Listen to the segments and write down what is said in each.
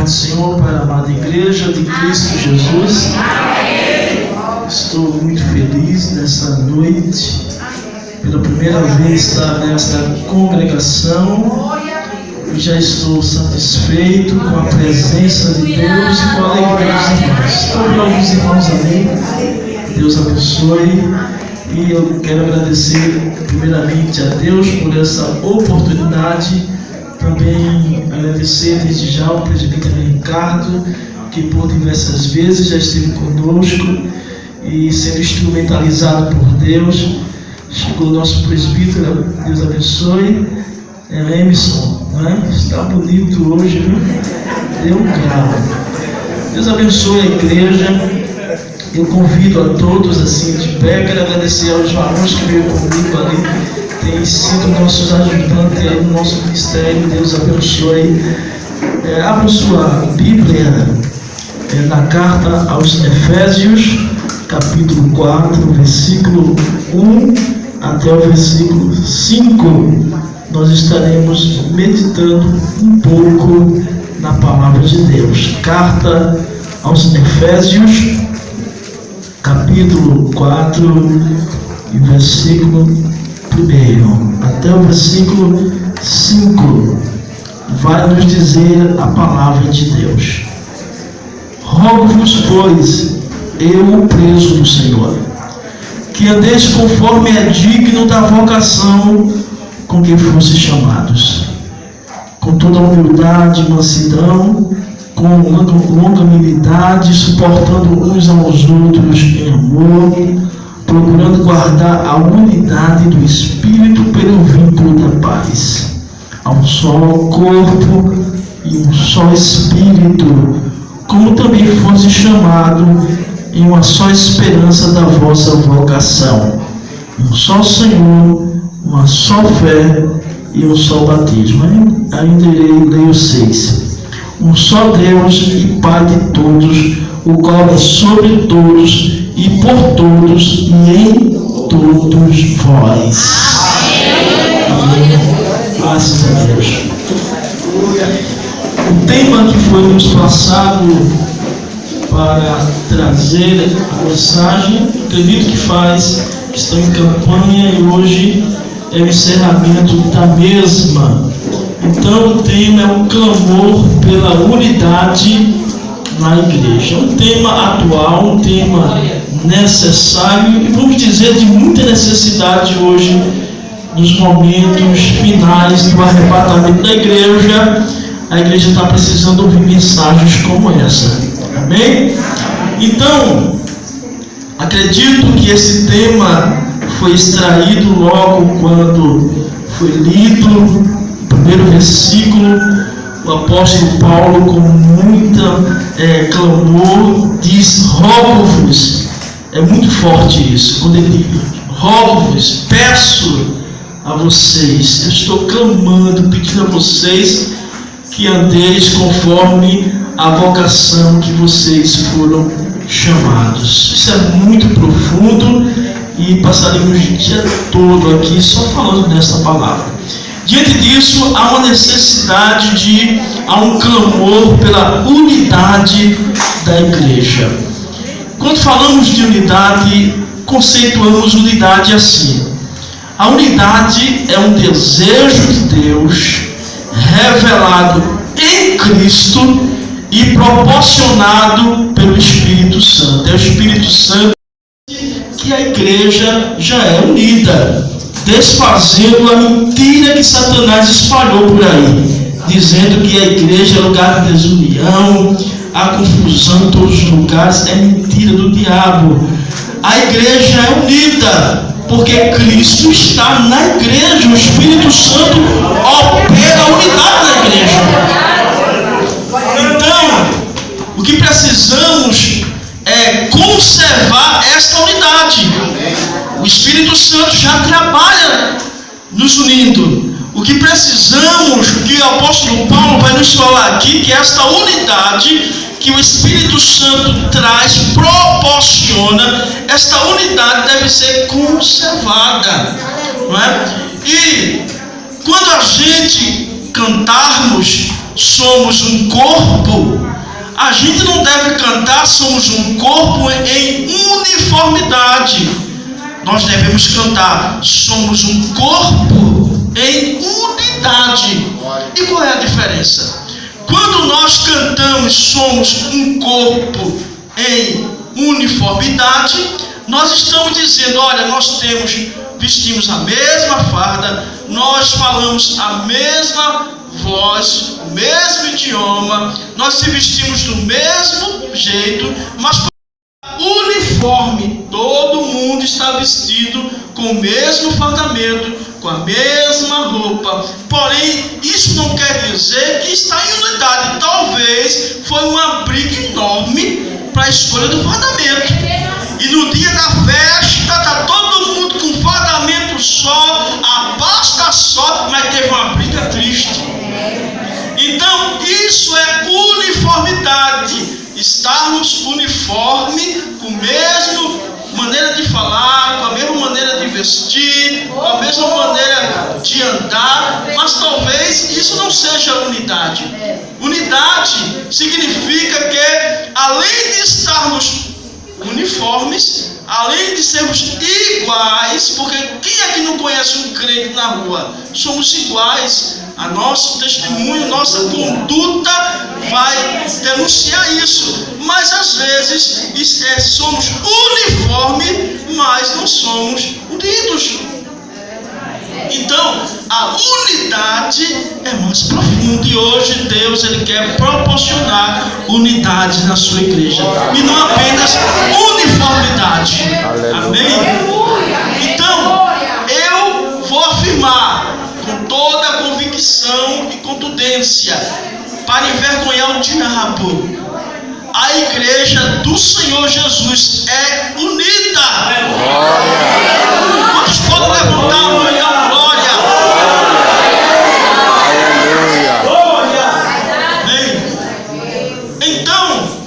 paz do Senhor para a amada igreja de Cristo Jesus. Estou muito feliz nessa noite, pela primeira vez estar nesta congregação. Eu já estou satisfeito com a presença de Deus e com a alegria dos irmãos. Estou vendo alguns irmãos ali, Deus abençoe. E eu quero agradecer primeiramente a Deus por essa oportunidade. Também agradecer desde já ao presbítero Ricardo, que por diversas vezes já esteve conosco e sendo instrumentalizado por Deus. Chegou o nosso presbítero, Deus abençoe, Emerson, né? Está bonito hoje, viu? Deu um grau. Deus abençoe a igreja. Eu convido a todos assim de pé. Quero agradecer aos varões que veio comigo ali, tem sido nossos ajudantes aí no nosso ministério. Deus abençoe. Abra sua Bíblia na carta aos Efésios, capítulo 4, versículo 1 até o versículo 5. Nós estaremos meditando um pouco na palavra de Deus. Carta aos Efésios, capítulo 4, e versículo 1 até o versículo 5, vai nos dizer a palavra de Deus. Rogo-vos, pois, eu, preso do Senhor, que andeis conforme é digno da vocação com que fosse chamados, com toda humildade e mansidão, com longanimidade, suportando uns aos outros em amor, procurando guardar a unidade do Espírito pelo vínculo da paz. Há um só corpo e um só Espírito, como também fosse chamado em uma só esperança da vossa vocação. Um só Senhor, uma só fé e um só batismo. Ainda leio 6. Um só Deus e Pai de todos, o qual é sobre todos e por todos e em todos vós. Amém. Graças a Deus. O tema que foi nos passado para trazer a mensagem, acredito que estão em campanha e hoje é o encerramento da mesma. Então o tema é um clamor pela unidade na igreja. É um tema atual, um tema necessário e vamos dizer de muita necessidade hoje, nos momentos finais do arrebatamento da igreja. A igreja está precisando ouvir mensagens como essa. Amém? Então, acredito que esse tema foi extraído logo quando foi lido o primeiro versículo. O apóstolo Paulo, com muita clamor, diz: rogo-vos. É muito forte isso, quando ele diz: rogo-vos, peço a vocês, eu estou clamando, pedindo a vocês que andeis conforme a vocação que vocês foram chamados. Isso é muito profundo e passaremos o dia todo aqui só falando dessa palavra. Diante disso, há uma necessidade há um clamor pela unidade da igreja. Quando falamos de unidade, conceituamos unidade assim: a unidade é um desejo de Deus revelado em Cristo e proporcionado pelo Espírito Santo. É o Espírito Santo que a igreja já é unida, desfazendo a mentira que Satanás espalhou por aí, dizendo que a igreja é lugar de desunião, a confusão em todos os lugares. É mentira do diabo. A igreja é unida porque Cristo está na igreja. O Espírito Santo opera a unidade na igreja. Então, o que precisamos é conservar esta unidade. O Espírito Santo já trabalha nos unindo. O que precisamos, que o apóstolo Paulo vai nos falar aqui, que esta unidade que o Espírito Santo traz, proporciona, esta unidade deve ser conservada, não é? E quando a gente cantarmos somos um corpo, a gente não deve cantar somos um corpo em uniformidade. Nós devemos cantar somos um corpo em unidade. E qual é a diferença? Quando nós cantamos somos um corpo em uniformidade, nós estamos dizendo, olha, nós vestimos a mesma farda, nós falamos a mesma voz, o mesmo idioma, nós se vestimos do mesmo jeito, mas uniforme, todo mundo está vestido com o mesmo fardamento, com a mesma roupa. Porém, isso não quer dizer que está em unidade. Talvez foi uma briga enorme para a escolha do fardamento. E no dia da festa está todo mundo com fardamento só, a pasta só, mas teve uma briga triste. Então, isso é uniformidade. Estarmos uniforme, com a mesma maneira de falar, com a mesma maneira de vestir, com a mesma maneira de andar, mas talvez isso não seja unidade. Unidade significa que, além de estarmos uniformes, além de sermos iguais, porque quem é que não conhece um crente na rua? Somos iguais. A nosso testemunho, nossa conduta vai denunciar isso. Mas às vezes somos uniformes, mas não somos unidos. Então, a unidade é mais profunda. E hoje Deus ele quer proporcionar unidade na sua igreja. E não apenas uniformidade. Amém? Então, eu vou afirmar com toda a convicção e contundência, para envergonhar o diabo, a igreja do Senhor Jesus é unida. Quantos podem levantar a mão e dar glória? Amém. Então,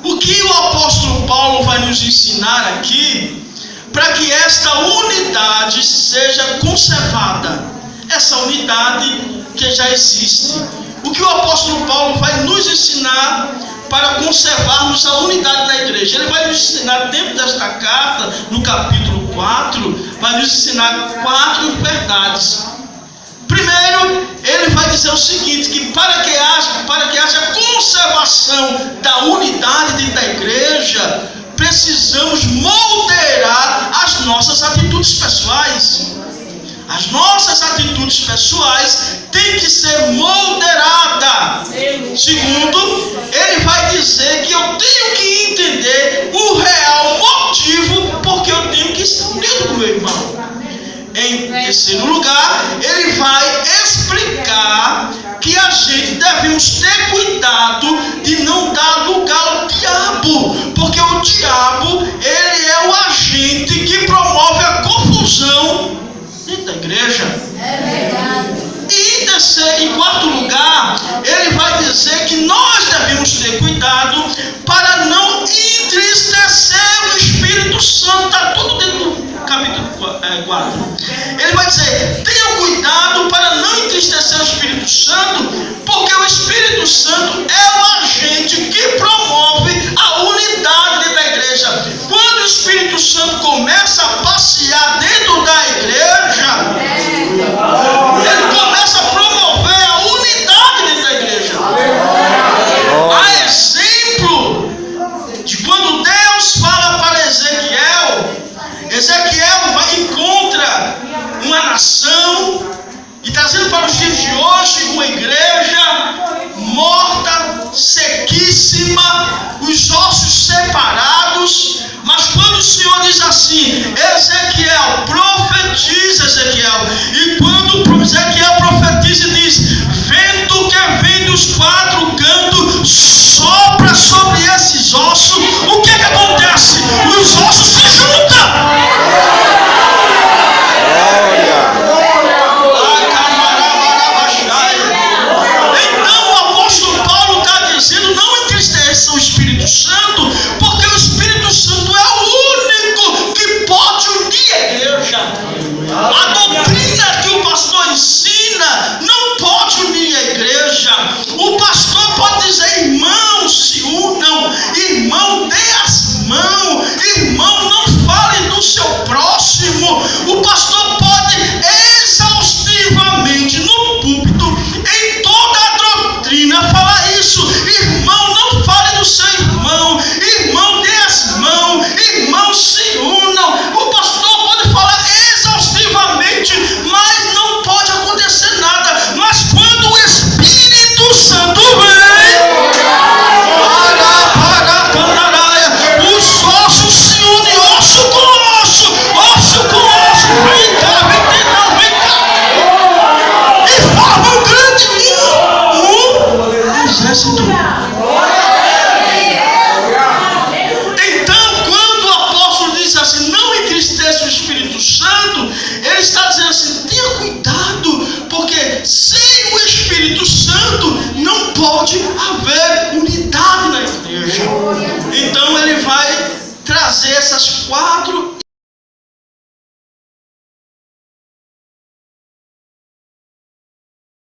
o que o apóstolo Paulo vai nos ensinar aqui, para que esta unidade seja conservada, essa unidade que já existe. O que o apóstolo Paulo vai nos ensinar para conservarmos a unidade da igreja? Ele vai nos ensinar dentro desta carta, no capítulo 4, vai nos ensinar 4 verdades. Primeiro, ele vai dizer o seguinte, que para que haja conservação da unidade dentro da igreja, precisamos moderar as nossas atitudes pessoais. As nossas atitudes pessoais têm que ser moderadas. Segundo, ele vai dizer que eu tenho que entender o real motivo porque eu tenho que estar unido com o meu irmão. Em terceiro lugar, ele vai explicar que a gente devemos ter cuidado de não dar lugar ao diabo, porque o diabo ele é o agente que promove a confusão dentro da igreja. E em quarto lugar, ele vai dizer que nós devemos ter cuidado para não entristecer o Espírito Santo. Está tudo dentro do capítulo 4. Ele vai dizer, tenham cuidado para não entristecer o Espírito Santo, porque o Espírito Santo é o agente que promove a unidade dentro da igreja. Quando o Espírito Santo começa a passear dentro da igreja, ele começa a promover a unidade dentro da igreja. Há exemplo de quando Deus fala para Ezequiel vai encontra uma nação e trazendo para os dias de hoje uma igreja morta, sequíssima, os ossos separados. Mas quando o Senhor diz assim, Ezequiel, profetiza, Ezequiel, e quando Ezequiel profetiza e diz, vento que vem dos 4 cantos, sopra sobre esses ossos, o que acontece? Os ossos se juntam. Então o apóstolo Paulo está dizendo, não entristeça o Espírito Santo, porque o Espírito Santo é o único que pode unir a igreja. A doutrina que o pastor ensina não pode unir a igreja. Santo, ele está dizendo assim: tenha cuidado, porque sem o Espírito Santo não pode haver unidade na igreja. Então ele vai trazer essas 4